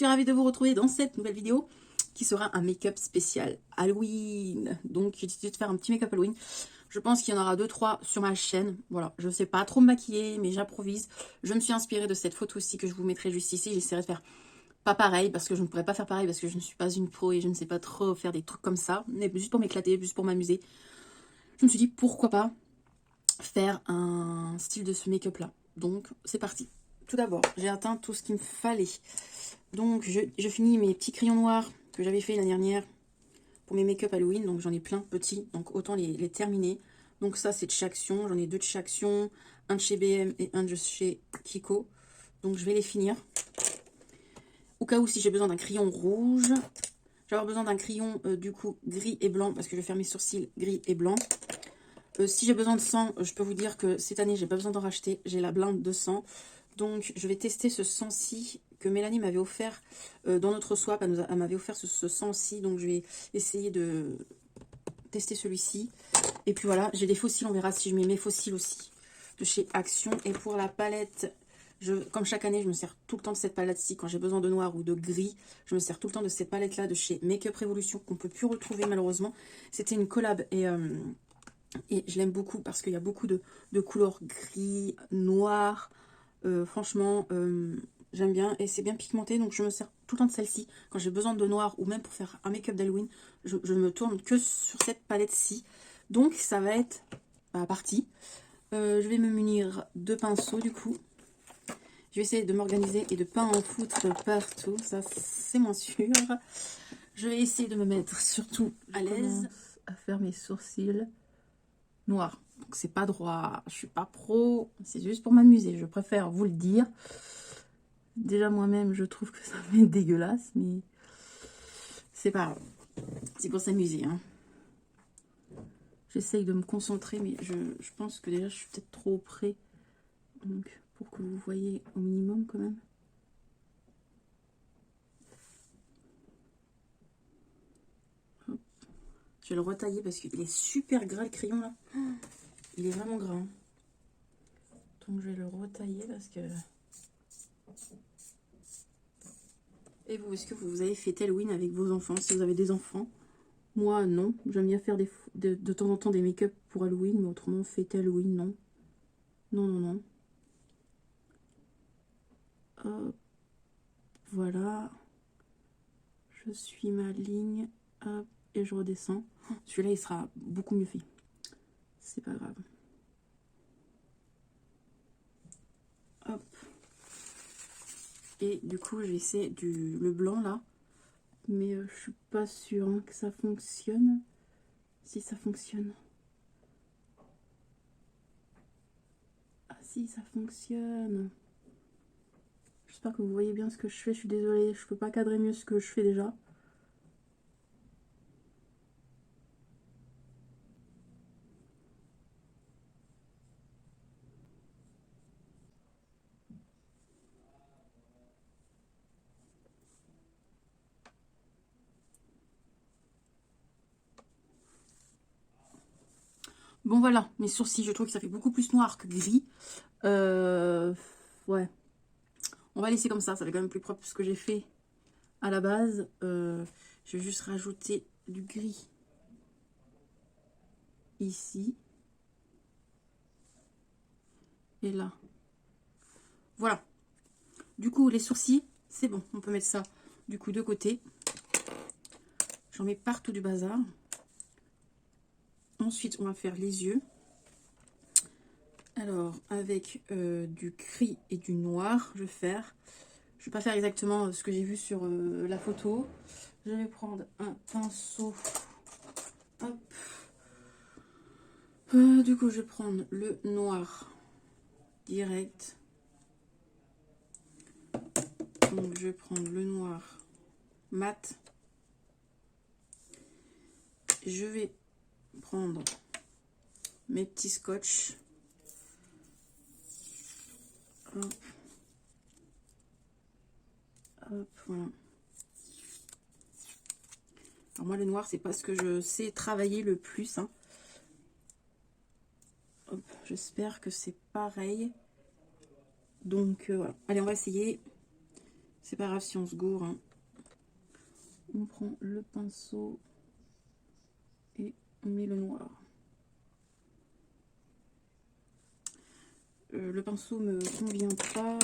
suis ravie de vous retrouver dans cette nouvelle vidéo qui sera un make-up spécial Halloween. Donc j'ai décidé de faire un petit make-up Halloween. Je pense qu'il y en aura 2-3 sur ma chaîne. Voilà, je ne sais pas trop me maquiller, mais j'improvise. Je me suis inspirée de cette photo-ci que je vous mettrai juste ici. J'essaierai de faire pas pareil, parce que je ne pourrais pas faire pareil, parce que je ne suis pas une pro et je ne sais pas trop faire des trucs comme ça. Mais juste pour m'éclater, juste pour m'amuser. Je me suis dit, pourquoi pas faire un style de ce make-up là. Donc c'est parti. Tout d'abord, j'ai atteint tout ce qu'il me fallait. Donc je finis mes petits crayons noirs que j'avais fait l'année dernière pour mes make-up Halloween. Donc j'en ai plein petits, donc autant les terminer. Donc ça c'est de chez Action, j'en ai 2 de chez Action, un de chez BM et un de chez Kiko. Donc je vais les finir. Au cas où si j'ai besoin d'un crayon rouge, je vais avoir besoin d'un crayon du coup gris et blanc parce que je vais faire mes sourcils gris et blanc. Si j'ai besoin de sang, je peux vous dire que cette année, j'ai pas besoin d'en racheter. J'ai la blinde de sang. Donc, je vais tester ce sang-ci que Mélanie m'avait offert dans notre swap. Elle m'avait offert ce sang-ci. Donc, je vais essayer de tester celui-ci. Et puis voilà, j'ai des fossiles. On verra si je mets mes fossiles aussi de chez Action. Et pour la palette, comme chaque année, je me sers tout le temps de cette palette-ci. Quand j'ai besoin de noir ou de gris, je me sers tout le temps de cette palette-là de chez Make-up Revolution qu'on ne peut plus retrouver malheureusement. C'était une collab et je l'aime beaucoup parce qu'il y a beaucoup de couleurs gris, noir. Franchement, j'aime bien. Et c'est bien pigmenté. Donc je me sers tout le temps de celle-ci. Quand j'ai besoin de noir ou même pour faire un make-up d'Halloween, je me tourne que sur cette palette-ci. Donc ça va être parti. Je vais me munir de pinceaux du coup. Je vais essayer de m'organiser et de ne pas en foutre partout. Ça, c'est moins sûr. Je vais essayer de me mettre surtout à l'aise à faire mes sourcils noir. Donc c'est pas droit, je suis pas pro, c'est juste pour m'amuser, je préfère vous le dire. Déjà moi-même je trouve que ça va être dégueulasse, mais c'est pas grave. C'est pour s'amuser. Hein. J'essaye de me concentrer, mais je pense que déjà je suis peut-être trop près. Donc pour que vous voyez au minimum quand même. Hop. Je vais le retailler parce qu'il est super gras le crayon là. Il est vraiment gras. Hein. Donc je vais le retailler parce que... Et vous, est-ce que vous avez fait Halloween avec vos enfants, si vous avez des enfants? Moi, non. J'aime bien faire de temps en temps des make-up pour Halloween, mais autrement, fêter Halloween, non. Non, non, non. Hop. Voilà. Je suis ma ligne. Hop. Et je redescends. Celui-là, il sera beaucoup mieux fait. C'est pas grave. Hop. Et du coup, j'essaie le blanc, là. Mais je suis pas sûre hein, que ça fonctionne. Si ça fonctionne. Ah si, ça fonctionne. J'espère que vous voyez bien ce que je fais. Je suis désolée, je peux pas cadrer mieux ce que je fais déjà. Bon voilà, mes sourcils, je trouve que ça fait beaucoup plus noir que gris. Ouais. On va laisser comme ça fait quand même plus propre que ce que j'ai fait à la base. Je vais juste rajouter du gris ici. Et là. Voilà. Du coup, les sourcils, c'est bon. On peut mettre ça du coup de côté. J'en mets partout du bazar. Ensuite, on va faire les yeux. Alors, avec du gris et du noir, je vais faire... Je vais pas faire exactement ce que j'ai vu sur la photo. Je vais prendre un pinceau. Hop. Du coup, je vais prendre le noir direct. Donc, je vais prendre le noir mat. Je vais prendre mes petits scotch. Hop. Hop, voilà. Alors moi, le noir, c'est pas ce que je sais travailler le plus. Hein. J'espère que c'est pareil. Donc, voilà. Allez, on va essayer. C'est pas grave si on se gourre, hein. On prend le pinceau et on met le noir. Le pinceau me convient pas.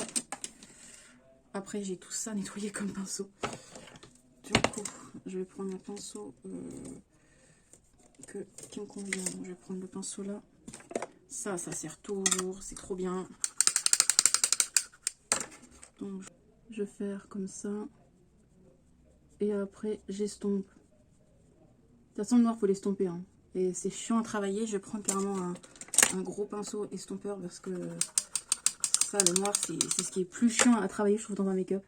Après, j'ai tout ça nettoyé comme pinceau. Du coup, je vais prendre un pinceau qui me convient. Donc, je vais prendre le pinceau là. Ça sert toujours. C'est trop bien. Donc, je vais faire comme ça. Et après, j'estompe. De toute façon, le noir, il faut l'estomper. Hein. Et c'est chiant à travailler. Je vais prendre carrément un gros pinceau estompeur parce que ça, le noir, c'est ce qui est plus chiant à travailler, je trouve, dans un make-up.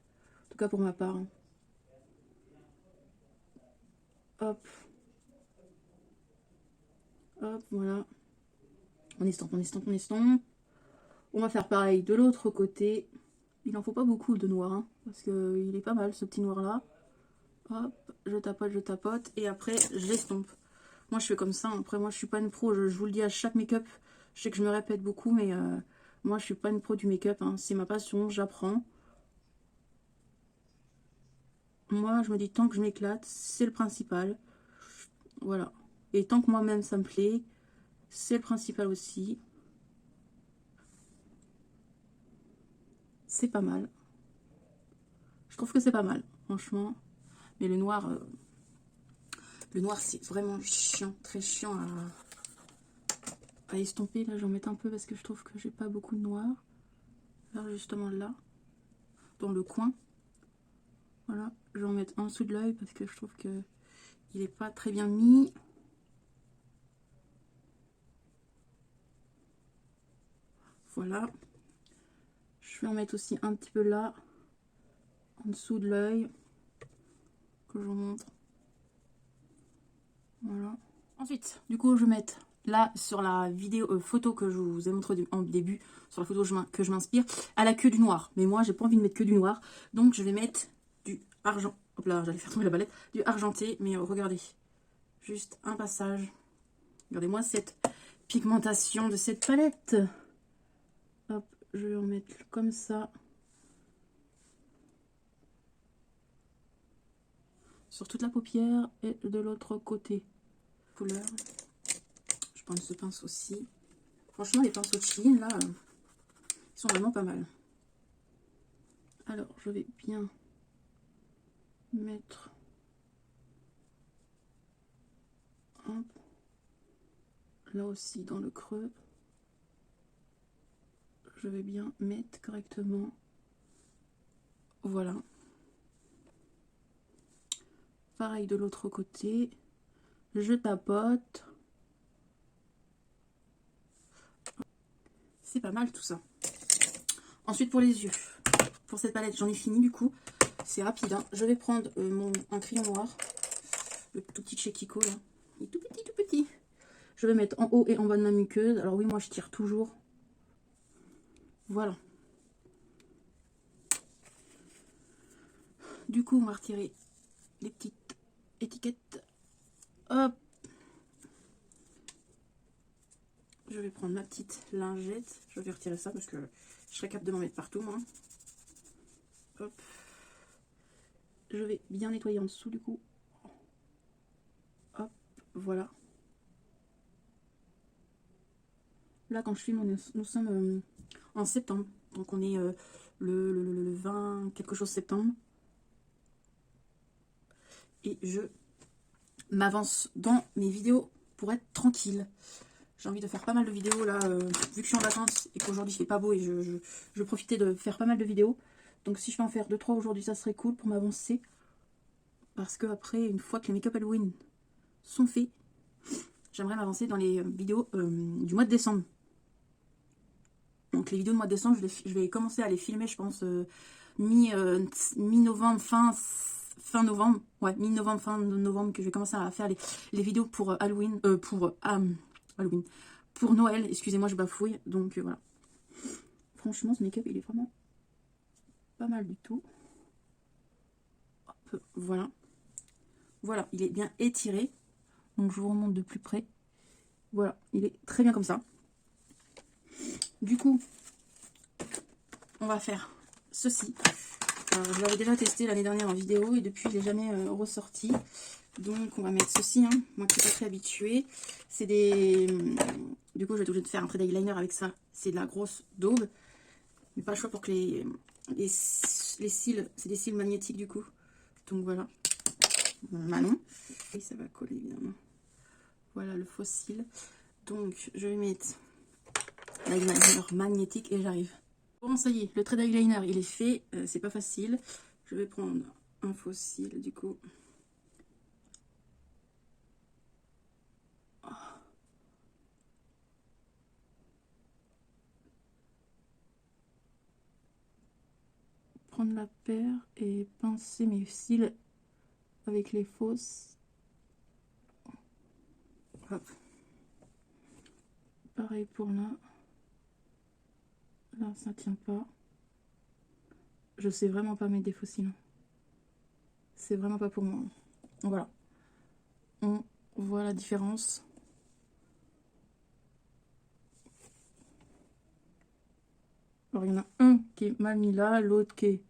En tout cas, pour ma part. Hein. Hop. Hop, voilà. On estompe, on estompe, on estompe. On va faire pareil de l'autre côté. Il en faut pas beaucoup de noir, hein, parce qu'il est pas mal, ce petit noir-là. Hop, je tapote, et après, j'estompe. Moi, je fais comme ça. Après, moi, je suis pas une pro. Je vous le dis à chaque make-up. Je sais que je me répète beaucoup, mais moi, je suis pas une pro du make-up. Hein. C'est ma passion, j'apprends. Moi, je me dis, tant que je m'éclate, c'est le principal. Voilà. Et tant que moi-même, ça me plaît, c'est le principal aussi. C'est pas mal. Je trouve que c'est pas mal, franchement. Mais le noir c'est vraiment chiant, très chiant à estomper. Là, j'en mets un peu parce que je trouve que j'ai pas beaucoup de noir. Là, justement, là, dans le coin. Voilà, je vais en mettre en dessous de l'œil parce que je trouve que il est pas très bien mis. Voilà. Je vais en mettre aussi un petit peu là, en dessous de l'œil, que je vous montre. Voilà. Ensuite, du coup, je vais mettre là sur la vidéo photo que je vous ai montré en début, sur la photo que je m'inspire, à la queue du noir. Mais moi, j'ai pas envie de mettre que du noir, donc je vais mettre du argent. Hop là, j'allais faire tomber la palette. Du argenté, mais regardez, juste un passage. Regardez-moi cette pigmentation de cette palette. Hop, je vais en mettre comme ça. Sur toute la paupière et de l'autre côté. Couleur. Je prends ce pinceau aussi. Franchement, les pinceaux de Shein, là, ils sont vraiment pas mal. Alors, je vais bien mettre... Hop. Là aussi, dans le creux. Je vais bien mettre correctement. Voilà. Pareil de l'autre côté. Je tapote. C'est pas mal tout ça. Ensuite, pour les yeux. Pour cette palette, j'en ai fini du coup. C'est rapide. Hein. Je vais prendre un crayon noir. Le tout petit chez Kiko, là. Il est tout petit, tout petit. Je vais mettre en haut et en bas de ma muqueuse. Alors oui, moi, je tire toujours. Voilà. Du coup, on va retirer les petites étiquettes. Hop. Je vais prendre ma petite lingette. Je vais retirer ça parce que je serais capable de m'en mettre partout, moi. Hop. Je vais bien nettoyer en dessous, du coup. Hop, voilà. Là, quand je filme, nous sommes en septembre. Donc, on est le 20 quelque chose septembre. Et je m'avance dans mes vidéos pour être tranquille. J'ai envie de faire pas mal de vidéos là, vu que je suis en vacances et qu'aujourd'hui il fait pas beau et je profitais de faire pas mal de vidéos. Donc si je peux en faire 2-3 aujourd'hui, ça serait cool pour m'avancer. Parce que après, une fois que les make-up Halloween sont faits, j'aimerais m'avancer dans les vidéos du mois de décembre. Donc les vidéos du mois de décembre, je vais commencer à les filmer, je pense, mi-novembre, fin novembre. Ouais, mi-novembre, fin novembre, que je vais commencer à faire les vidéos pour Halloween, Halloween. Pour Noël, excusez-moi, je bafouille. Donc voilà. Franchement, ce make-up, il est vraiment pas mal du tout. Hop, voilà. Voilà, il est bien étiré. Donc je vous remonte de plus près. Voilà, il est très bien comme ça. Du coup, on va faire ceci. Alors, je l'avais déjà testé l'année dernière en vidéo et depuis, je ne l'ai jamais ressorti. Donc, on va mettre ceci, hein, moi qui ne suis pas très habituée. C'est des... Du coup, je vais être obligée de faire un trait d'eyeliner avec ça. C'est de la grosse daube. Mais pas le choix pour que les cils... C'est des cils magnétiques, du coup. Donc, voilà. Manon. Et ça va coller, évidemment. Voilà, le faux cil. Donc, je vais mettre l'eyeliner magnétique et j'arrive. Bon, ça y est, le trait d'eyeliner, il est fait. C'est pas facile. Je vais prendre un faux cil, du coup. Prendre la paire et pincer mes cils avec les fausses. Hop. Pareil pour là. Là, ça tient pas. Je sais vraiment pas mettre des faux cils. C'est vraiment pas pour moi. Voilà. On voit la différence. Alors, il y en a un qui est mal mis là, l'autre qui est...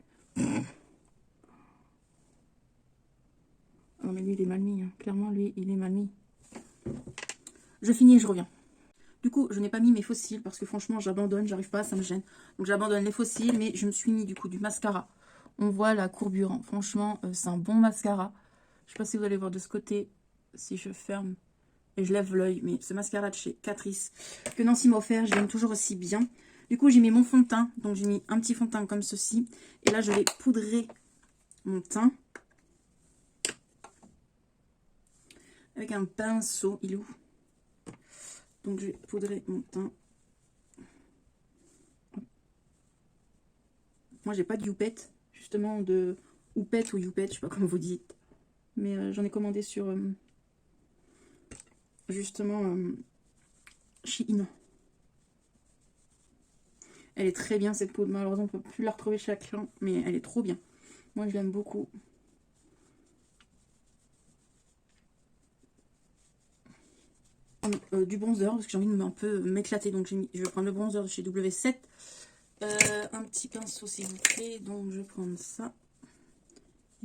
Non, mais lui, il est mal mis. Hein. Clairement, lui, il est mal mis. Je finis et je reviens. Du coup, je n'ai pas mis mes faux cils parce que franchement, j'abandonne, j'arrive pas, ça me gêne. Donc, j'abandonne les faux cils, mais je me suis mis du coup du mascara. On voit la courbure. Hein. Franchement, c'est un bon mascara. Je sais pas si vous allez voir de ce côté, si je ferme et je lève l'œil. Mais ce mascara de chez Catrice, que Nancy m'a offert, je l'aime toujours aussi bien. Du coup, j'ai mis mon fond de teint. Donc, j'ai mis un petit fond de teint comme ceci. Et là, je vais poudrer mon teint. Avec un pinceau. Il est où? Donc, je vais poudrer mon teint. Moi, j'ai pas de youpette, justement, de Oupette ou youpette, je sais pas comment vous dites. Mais j'en ai commandé sur, justement, Shein. Elle est très bien, cette poudre. Malheureusement, on ne peut plus la retrouver chez Action, mais elle est trop bien. Moi, je l'aime beaucoup. Du bronzer, parce que j'ai envie de un peu m'éclater. Donc, je vais prendre le bronzer de chez W7. Un petit pinceau, s'il vous plaît. Donc, je vais prendre ça.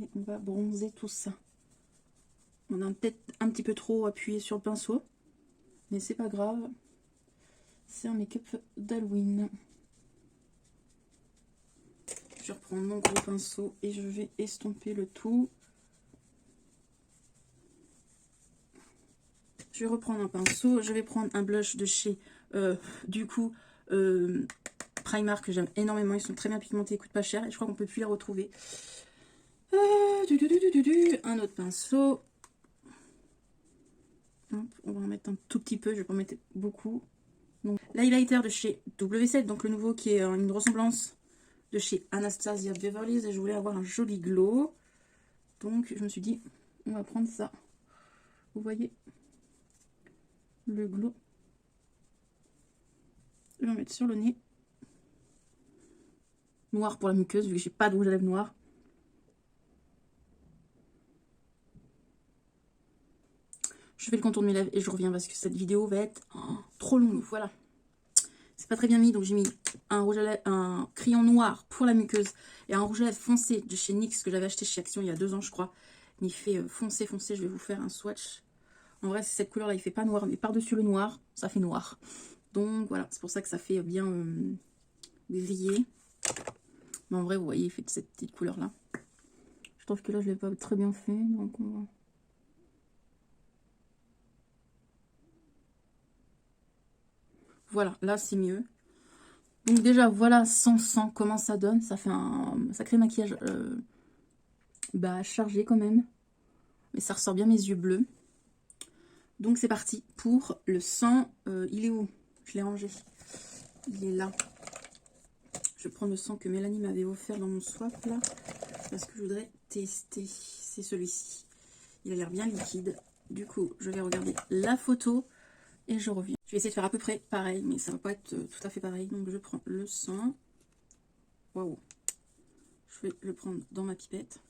Et on va bronzer tout ça. On a peut-être un petit peu trop appuyé sur le pinceau. Mais c'est pas grave. C'est un make-up d'Halloween. Je vais reprendre mon gros pinceau et je vais estomper le tout. Je vais reprendre un pinceau. Je vais prendre un blush de chez, du coup, Primark, que j'aime énormément. Ils sont très bien pigmentés, ils coûtent pas cher. Et je crois qu'on peut plus les retrouver. Un autre pinceau. Hop, on va en mettre un tout petit peu. Je vais pas en mettre beaucoup. L'highlighter de chez W7, donc le nouveau qui est une ressemblance de chez Anastasia Beverly Hills. Et je voulais avoir un joli glow. Donc je me suis dit, on va prendre ça. Vous voyez le glow. Je vais en mettre sur le nez. Noir pour la muqueuse, vu que j'ai pas de rouge à lèvres noir. Je fais le contour de mes lèvres et je reviens parce que cette vidéo va être trop longue. Voilà. C'est pas très bien mis, donc j'ai mis un rouge à lèvres, un crayon noir pour la muqueuse et un rouge à lèvres foncé de chez NYX que j'avais acheté chez Action il y a 2 ans, je crois. Mais il fait foncé, foncé. Je vais vous faire un swatch. En vrai, c'est cette couleur-là, il fait pas noir, mais par-dessus le noir, ça fait noir. Donc voilà, c'est pour ça que ça fait bien grillé. Mais en vrai, vous voyez, il fait de cette petite couleur-là. Je trouve que là, je l'ai pas très bien fait, donc on va... Voilà, là, c'est mieux. Donc déjà, voilà, sans comment ça donne. Ça fait un sacré maquillage chargé quand même. Mais ça ressort bien mes yeux bleus. Donc c'est parti pour le sang. Il est où? Je l'ai rangé. Il est là. Je prends le sang que Mélanie m'avait offert dans mon swap là. Parce que je voudrais tester. C'est celui-ci. Il a l'air bien liquide. Du coup, je vais regarder la photo et je reviens. Je vais essayer de faire à peu près pareil, mais ça va pas être tout à fait pareil. Donc je prends le sang. Waouh. Je vais le prendre dans ma pipette.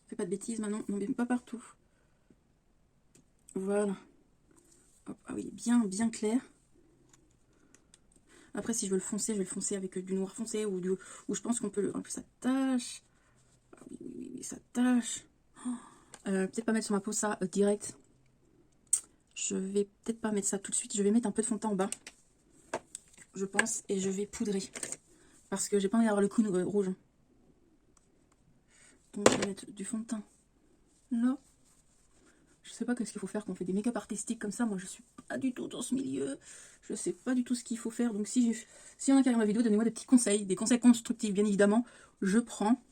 Fais pas de bêtises maintenant, non mais pas partout. Voilà. Hop, ah oui, bien clair. Après, si je veux le foncer, je vais le foncer avec du noir foncé ou je pense qu'on peut le... En plus, ça tâche. Ah oui, oui, oui, oui, ça tâche. Peut-être pas mettre sur ma peau ça direct. Je vais peut-être pas mettre ça tout de suite. Je vais mettre un peu de fond de teint en bas, je pense, et je vais poudrer. Parce que j'ai pas envie d'avoir le cou rouge. Donc, je vais mettre du fond de teint là. Je sais pas qu'est-ce qu'il faut faire quand on fait des make-up artistiques comme ça. Moi, je suis pas du tout dans ce milieu. Je sais pas du tout ce qu'il faut faire. Donc, si y en a qui regardent ma vidéo, donnez-moi des petits conseils. Des conseils constructifs, bien évidemment. Je prends.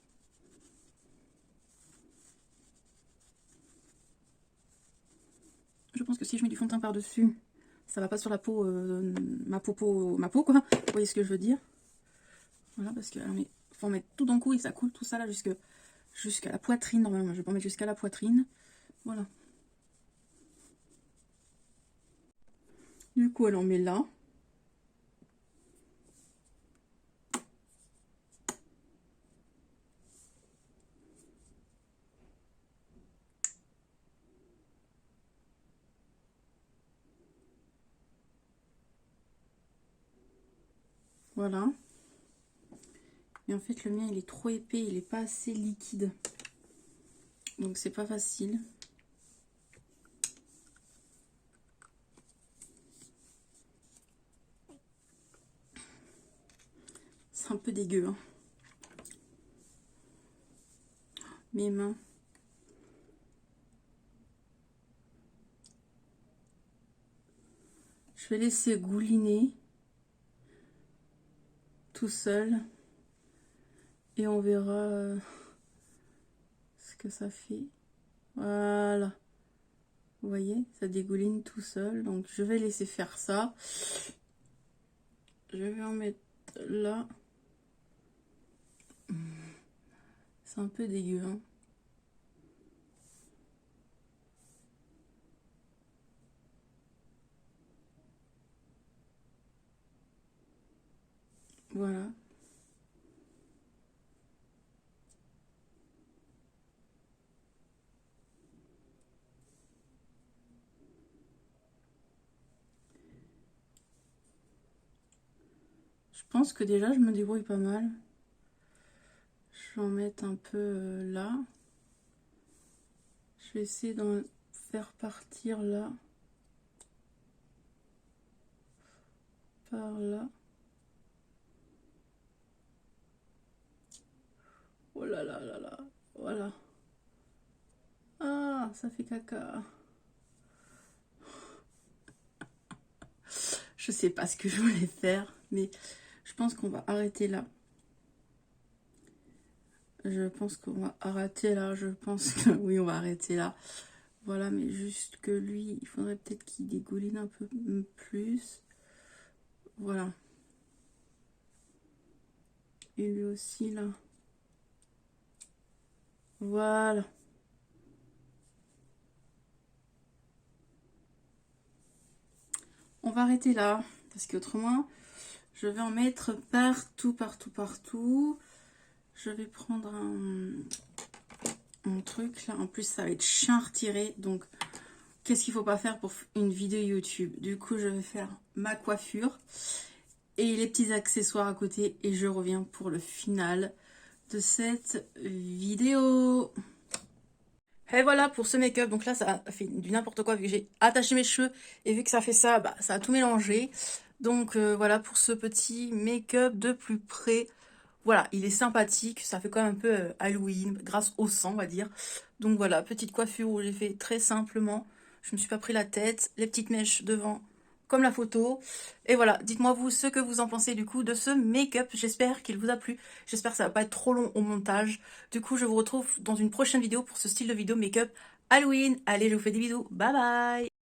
Je pense que si je mets du fond de teint par-dessus, ça va pas sur la peau, ma peau, quoi. Vous voyez ce que je veux dire? Voilà, parce que faut en mettre tout d'un coup et ça coule tout ça là jusqu'à la poitrine. Normalement, je vais pas en mettre jusqu'à la poitrine. Voilà. Du coup, elle en met là. Voilà. Et en fait, le mien, il est trop épais, il est pas assez liquide. Donc, c'est pas facile. C'est un peu dégueu, hein. Mes mains. Je vais laisser gouliner tout seul. Et on verra ce que ça fait. Voilà. Vous voyez, ça dégouline tout seul. Donc, je vais laisser faire ça. Je vais en mettre là. C'est un peu dégueu, hein. Voilà. Je pense que déjà, je me débrouille pas mal. Je vais en mettre un peu là. Je vais essayer d'en faire partir là. Par là. Oh là là là là. Voilà. Ah, ça fait caca. Je sais pas ce que je voulais faire, mais je pense qu'on va arrêter là. Je pense qu'on va arrêter là. Je pense que oui, on va arrêter là. Voilà, mais juste que lui, il faudrait peut-être qu'il dégouline un peu plus. Voilà. Et lui aussi, là. Voilà. On va arrêter là. Parce qu'autrement, je vais en mettre partout, partout, partout. Je vais prendre un truc là. En plus, ça va être chien retiré. Donc, qu'est-ce qu'il faut pas faire pour une vidéo YouTube? Du coup, je vais faire ma coiffure et les petits accessoires à côté. Et je reviens pour le final de cette vidéo. Et voilà pour ce make-up. Donc là, ça a fait du n'importe quoi vu que j'ai attaché mes cheveux. Et vu que ça fait ça, bah, ça a tout mélangé. Donc voilà pour ce petit make-up de plus près. Voilà, il est sympathique. Ça fait quand même un peu Halloween grâce au sang, on va dire. Donc voilà, petite coiffure où j'ai fait très simplement. Je me suis pas pris la tête. Les petites mèches devant comme la photo. Et voilà, dites-moi vous ce que vous en pensez du coup de ce make-up. J'espère qu'il vous a plu. J'espère que ça va pas être trop long au montage. Du coup, je vous retrouve dans une prochaine vidéo pour ce style de vidéo make-up Halloween. Allez, je vous fais des bisous. Bye bye!